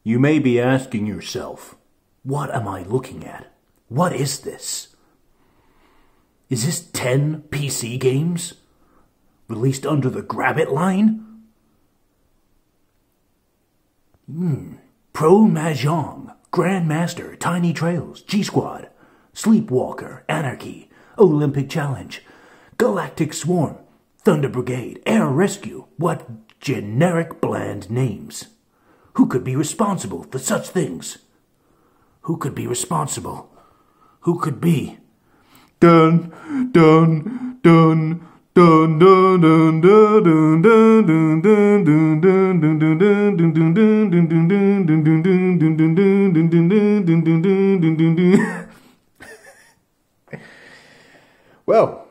You may be asking yourself, what am I looking at? What is this? Is this 10 PC games released under the Grabbit line? Pro Mahjong, Grandmaster, Tiny Trails, G-Squad, Sleepwalker, Anarchy, Olympic Challenge, Galactic Swarm, Thunder Brigade, Air Rescue. What generic bland names. Who could be responsible for such things? Who could be responsible? Who could be? Dun, dun, dun, dun, dun, dun, dun, dun, dun, dun, dun, dun, dun, dun, dun, dun. Well,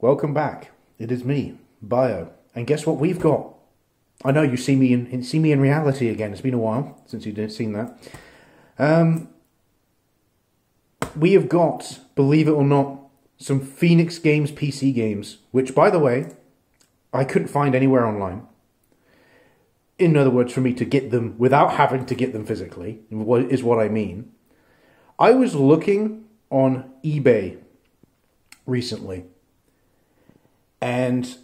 welcome back. It is me, Bio, and guess what we've got? I know you see me in reality again. It's been a while since you've seen that. We have got, believe it or not, some Phoenix Games PC games, which, by the way, I couldn't find anywhere online. In other words, for me to get them without having to get them physically, is what I mean. I was looking on eBay recently, and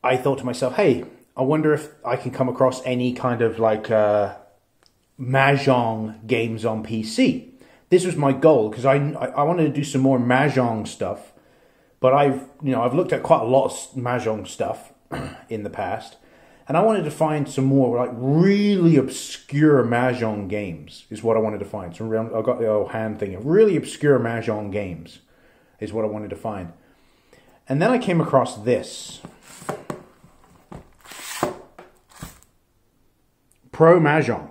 I thought to myself, hey, I wonder if I can come across any kind of like Mahjong games on PC. This was my goal because I wanted to do some more Mahjong stuff, but I've looked at quite a lot of Mahjong stuff in the past, and I wanted to find some more like really obscure Mahjong games. Is what I wanted to find. So I got the old hand thing of really obscure Mahjong games. Is what I wanted to find, and then I came across this. Pro Mahjong.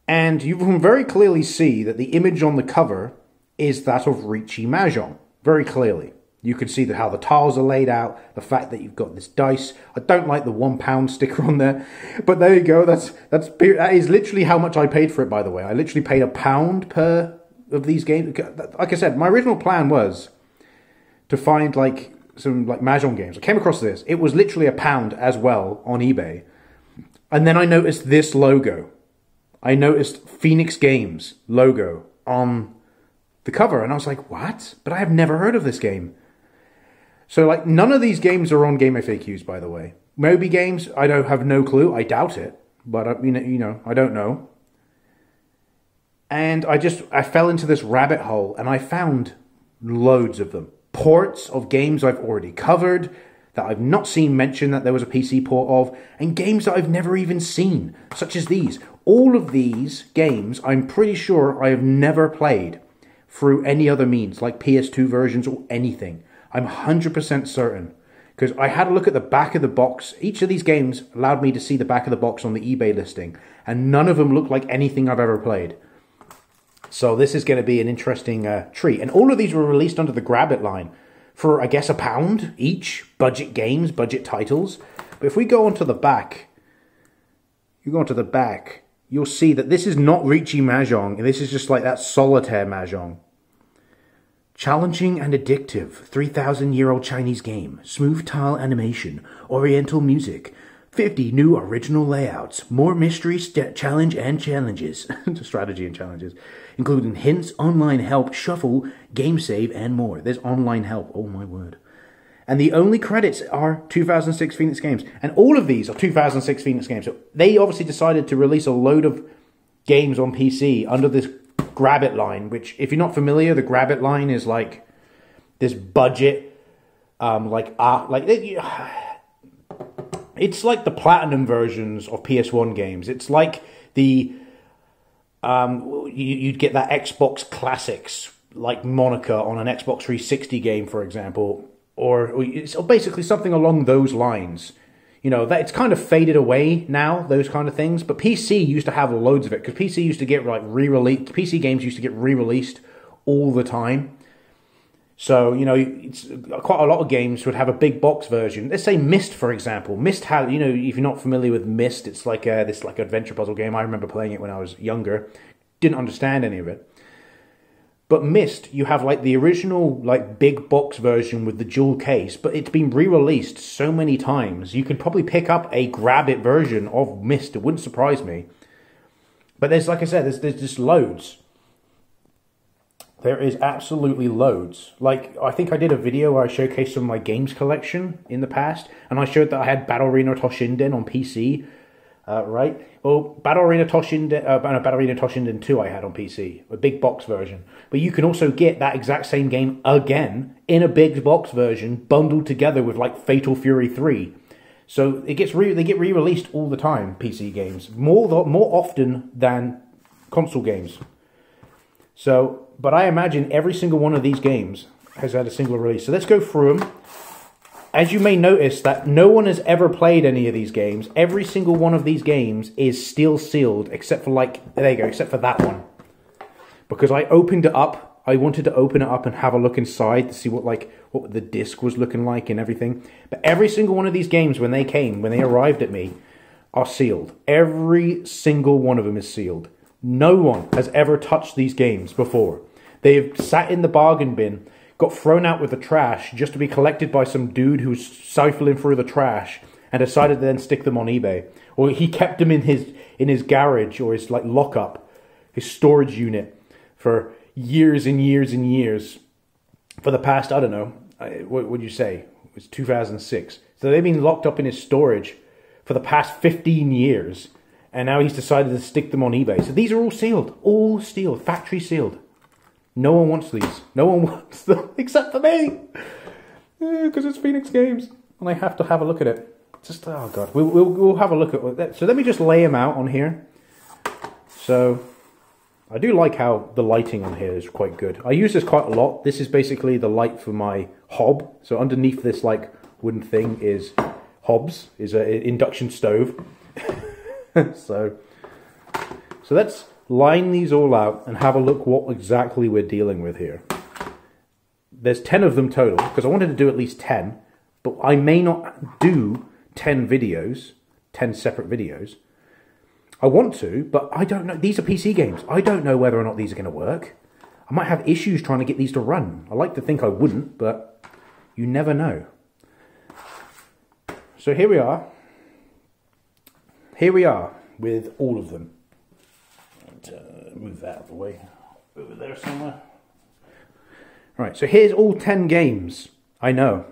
And you can very clearly see that the image on the cover is that of Riichi Mahjong. Very clearly. You can see how the tiles are laid out, the fact that you've got this dice. I don't like the £1 sticker on there, but there you go. That is literally how much I paid for it, by the way. I literally paid £1 per of these games. Like I said, my original plan was to find like some like Mahjong games. I came across this. It was literally £1 as well on eBay. And then I noticed this logo. I noticed Phoenix Games logo on the cover. And I was like, what? But I have never heard of this game. So like none of these games are on Game FAQs, by the way. Moby Games, I don't have no clue. I doubt it. But I don't know. And I fell into this rabbit hole and I found loads of them. Ports of games I've already covered, that I've not seen mentioned that there was a PC port of, and games that I've never even seen, such as these. All of these games, I'm pretty sure I have never played through any other means, like PS2 versions or anything. I'm 100% certain, because I had a look at the back of the box. Each of these games allowed me to see the back of the box on the eBay listing, and none of them looked like anything I've ever played. So this is going to be an interesting treat. And all of these were released under the Grabbit line for, I guess, £1 each. Budget games, budget titles. But if we go onto the back, you'll see that this is not Riichi Mahjong. This is just like that solitaire Mahjong. Challenging and addictive, 3,000-year-old Chinese game. Smooth tile animation, oriental music. 50 new original layouts, more mystery, challenge and challenges, strategy and challenges, including hints, online help, shuffle, game save, and more. There's online help, oh my word. And the only credits are 2006 Phoenix Games. And all of these are 2006 Phoenix Games. So they obviously decided to release a load of games on PC under this Grabbit line, which, if you're not familiar, the Grabbit line is like this budget, it's like the platinum versions of PS1 games. It's like the you'd get that Xbox Classics, like Monica on an Xbox 360 game, for example, or it's basically something along those lines. You know, that it's kind of faded away now, those kind of things. But PC used to have loads of it, because PC used to get like re-released. PC games used to get re-released all the time. So, you know, it's quite a lot of games would have a big box version. Let's say Myst, for example. Myst had, you know, if you're not familiar with Myst, it's like this like adventure puzzle game. I remember playing it when I was younger. Didn't understand any of it. But Myst, you have like the original like big box version with the jewel case, but it's been re-released so many times. You could probably pick up a grab it version of Myst. It wouldn't surprise me. But there's, like I said, there's just loads. There is absolutely loads. Like, I think I did a video where I showcased some of my games collection in the past, and I showed that I had Battle Arena Toshinden on PC, right? Well, Battle Arena Toshinden 2 I had on PC, a big box version. But you can also get that exact same game again in a big box version, bundled together with like Fatal Fury 3. So they get re-released all the time, PC games, more often than console games. So, but I imagine every single one of these games has had a single release. So let's go through them. As you may notice that no one has ever played any of these games. Every single one of these games is still sealed, except for like, there you go, except for that one. Because I opened it up, I wanted to open it up and have a look inside to see what the disc was looking like and everything. But every single one of these games, when they arrived at me, are sealed. Every single one of them is sealed. No one has ever touched these games before. They've sat in the bargain bin, got thrown out with the trash just to be collected by some dude who's siphoning through the trash and decided to then stick them on eBay. Or he kept them in his garage or his like lockup, his storage unit for years and years and years. For the past, I don't know, what would you say? It was 2006. So they've been locked up in his storage for the past 15 years. And now he's decided to stick them on eBay. So these are all sealed, factory sealed. No one wants these. No one wants them except for me. Because it's Phoenix Games. And I have to have a look at it. Just, oh God. We'll have a look at that. So let me just lay them out on here. So I do like how the lighting on here is quite good. I use this quite a lot. This is basically the light for my hob. So underneath this like wooden thing is hobs, is an induction stove. So let's line these all out and have a look what exactly we're dealing with here. There's 10 of them total, because I wanted to do at least 10, but I may not do 10 videos, 10 separate videos. I want to, but I don't know. These are PC games. I don't know whether or not these are going to work. I might have issues trying to get these to run. I like to think I wouldn't, but you never know. So here we are. Here we are with all of them. Move that out of the way. Over there somewhere. Right, so here's all 10 games. I know.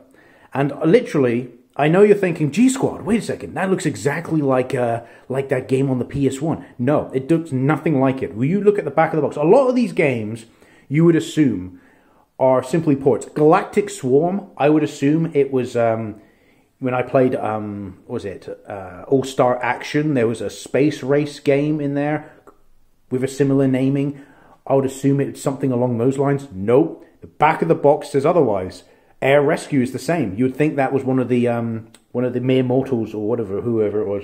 And literally, I know you're thinking, G-Squad, wait a second. That looks exactly like that game on the PS1. No, it looks nothing like it. When you look at the back of the box, a lot of these games, you would assume, are simply ports. Galactic Swarm, I would assume it was... when I played, what was it, All-Star Action, there was a space race game in there with a similar naming. I would assume it's something along those lines. Nope. The back of the box says otherwise. Air Rescue is the same. You would think that was one of the mere mortals or whoever it was.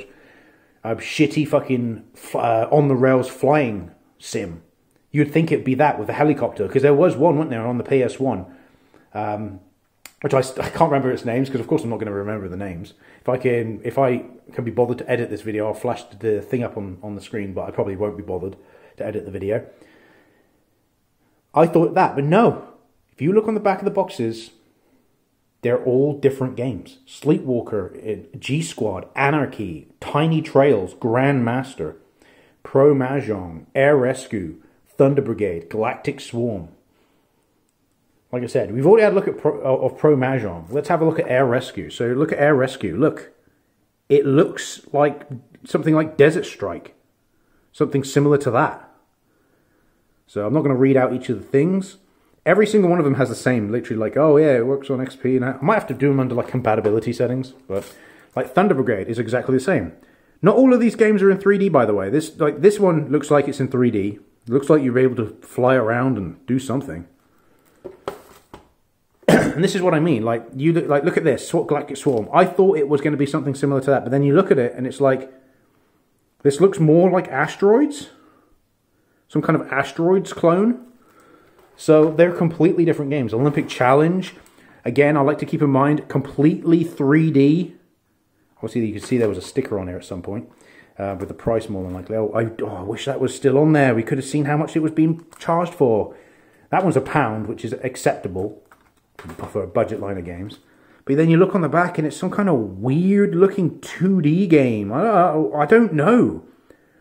Shitty fucking on-the-rails flying sim. You'd think it'd be that with a helicopter, because there was one, wasn't there, on the PS1. Which I can't remember its names, because of course I'm not going to remember the names. If I can be bothered to edit this video, I'll flash the thing up on the screen, but I probably won't be bothered to edit the video. I thought that, but no. If you look on the back of the boxes, they're all different games. Sleepwalker, G-Squad, Anarchy, Tiny Trails, Grandmaster, Pro Mahjong, Air Rescue, Thunder Brigade, Galactic Swarm. Like I said, we've already had a look at Pro Mahjong. Let's have a look at Air Rescue. So look at Air Rescue. Look. It looks like something like Desert Strike. Something similar to that. So I'm not going to read out each of the things. Every single one of them has the same, literally like, oh yeah, it works on XP. And I might have to do them under like compatibility settings. But like Thunder Brigade is exactly the same. Not all of these games are in 3D, by the way. This one looks like it's in 3D. It looks like you're able to fly around and do something. And this is what I mean. Like look at this, Galactic Swarm. I thought it was going to be something similar to that, but then you look at it and it's like, this looks more like Asteroids, some kind of Asteroids clone. So they're completely different games. Olympic Challenge, again, I like to keep in mind, completely 3D. Obviously, you can see there was a sticker on there at some point with the price more than likely. I wish that was still on there. We could have seen how much it was being charged for. That one's £1, which is acceptable for a budget line of games. But then you look on the back and it's some kind of weird looking 2D game. I don't know.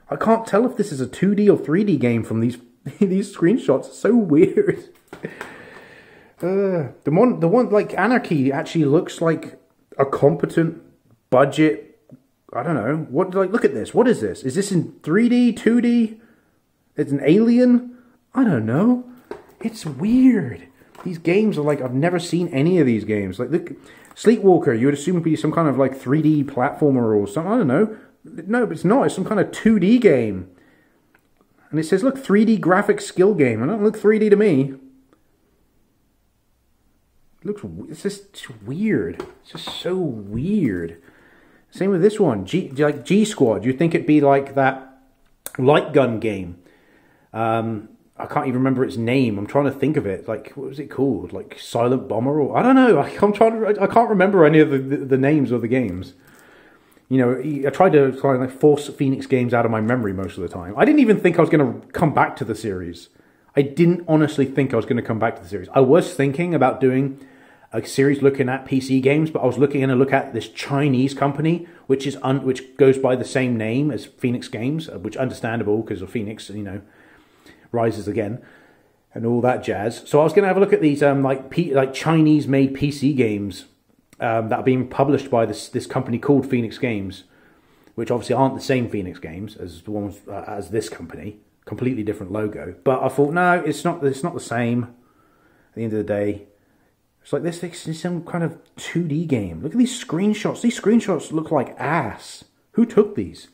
I can't tell if this is a 2D or 3D game from these these screenshots. It's so weird. The one like Anarchy actually looks like a competent budget. I don't know. What, like, look at this. What is this? Is this in 3D, 2D? It's an alien? I don't know. It's weird. These games are like, I've never seen any of these games. Like, look, Sleepwalker, you would assume would be some kind of like 3D platformer or something. I don't know. No, but it's not. It's some kind of 2D game. And it says, look, 3D graphic skill game. It don't look 3D to me. It looks, it's just weird. It's just so weird. Same with this one, like G Squad. You'd think it'd be like that light gun game. I can't even remember its name. I'm trying to think of it. Like, what was it called? Like Silent Bomber, or I don't know. I can't remember any of the names of the games. You know, I tried to kind of like force Phoenix games out of my memory most of the time. I didn't even think I was going to come back to the series. I didn't honestly think I was going to come back to the series. I was thinking about doing a series looking at PC games, but I was going to look at this Chinese company, which goes by the same name as Phoenix Games, which understandable because of Phoenix, you know, rises again and all that jazz. So I was going to have a look at these like Chinese-made PC games that are being published by this company called Phoenix Games, which obviously aren't the same Phoenix Games as the ones as this company. Completely different logo. But I thought, no, it's not the same. At the end of the day, it's like this is some kind of 2D game. Look at these screenshots. These screenshots look like ass. Who took these?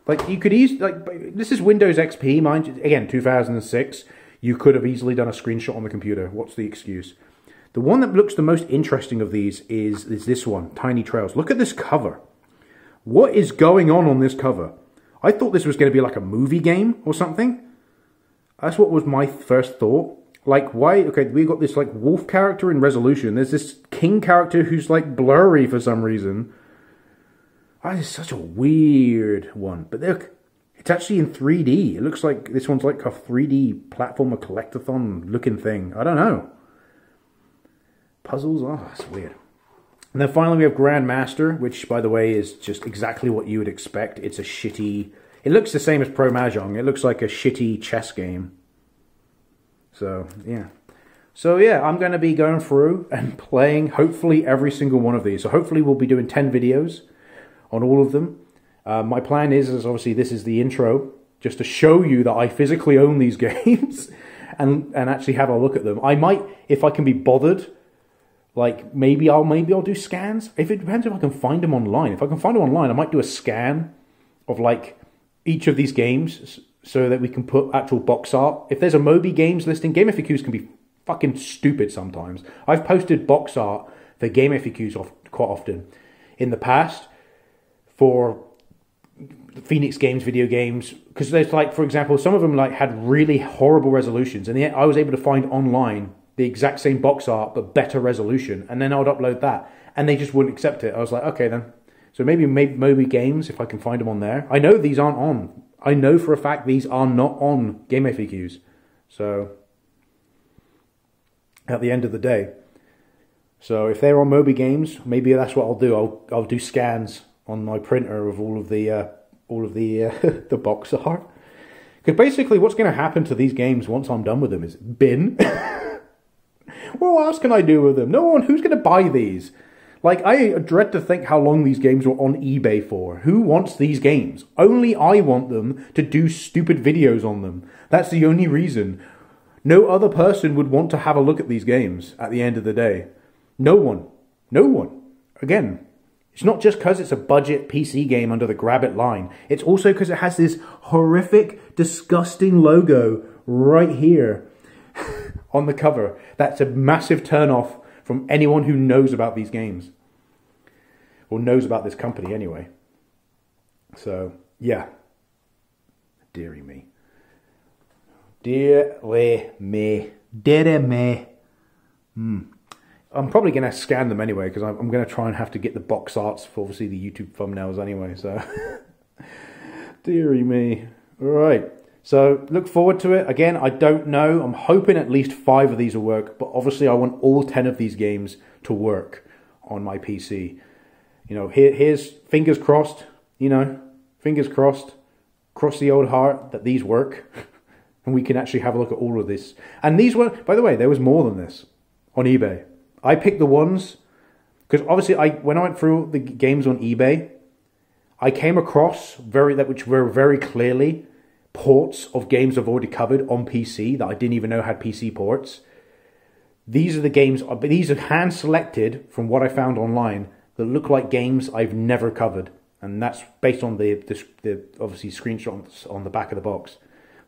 Like, you could easily, like, this is Windows XP, mind you, again, 2006. You could have easily done a screenshot on the computer. What's the excuse? The one that looks the most interesting of these is this one, Tiny Trails. Look at this cover. What is going on this cover? I thought this was going to be like a movie game or something. That's what was my first thought. Like, why? Okay, we got this, like, wolf character in Resolution. There's this king character who's, like, blurry for some reason. That is such a weird one. But look, it's actually in 3D. It looks like this one's like a 3D platformer collectathon looking thing. I don't know. Puzzles? Oh, that's weird. And then finally we have Grandmaster, which, by the way, is just exactly what you would expect. It's a shitty... It looks the same as Pro Mahjong. It looks like a shitty chess game. So, yeah. So, yeah, I'm going to be going through and playing, hopefully, every single one of these. So, hopefully, we'll be doing 10 videos on all of them. My plan is obviously this is the intro, just to show you that I physically own these games and actually have a look at them. I might, if I can be bothered, like maybe I'll do scans. If it depends if I can find them online. If I can find them online, I might do a scan of like each of these games so that we can put actual box art. If there's a Moby Games listing, Game FAQs can be fucking stupid sometimes. I've posted box art for Game FAQs quite often in the past for Phoenix Games video games, because there's like, for example, some of them like had really horrible resolutions, and yet I was able to find online the exact same box art but better resolution, and then I would upload that and they just wouldn't accept it. I was like, okay then, so maybe Moby Games, if I can find them on there. I know these aren't on. I know for a fact these are not on Game FAQs. So at the end of the day, so if they're on Moby Games, maybe that's what I'll do. I'll do scans on my printer of all of the the box art. Because basically what's going to happen to these games once I'm done with them is bin. What else can I do with them? No one. Who's going to buy these? Like, I dread to think how long these games were on eBay for. Who wants these games? Only I want them to do stupid videos on them. That's the only reason. No other person would want to have a look at these games at the end of the day. No one. No one. Again, it's not just because it's a budget PC game under the Grab It line. It's also because it has this horrific, disgusting logo right here on the cover. That's a massive turn-off from anyone who knows about these games. Or knows about this company anyway. So, yeah. Dearie me. Dearie me. Dearie me. I'm probably going to scan them anyway, because I'm going to try and have to get the box arts for obviously the YouTube thumbnails anyway, so. Dearie me. Alright. So look forward to it. Again, I don't know. I'm hoping at least 5 of these will work, but obviously I want all 10 of these games to work on my PC. You know, here's fingers crossed, you know, fingers crossed, cross the old heart that these work and we can actually have a look at all of this. And these were, by the way, there was more than this on eBay. I picked the ones, because obviously when I went through the games on eBay, I came across which were very clearly ports of games I've already covered on PC that I didn't even know had PC ports. These are the games, these are hand selected from what I found online that look like games I've never covered. And that's based on the obviously screenshots on the back of the box.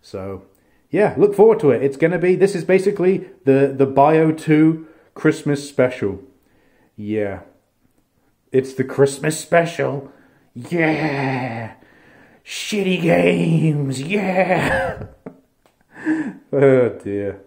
So yeah, look forward to it. This is basically the Bio 2 Christmas special. Yeah. It's the Christmas special. Yeah. Shitty games. Yeah. Oh dear.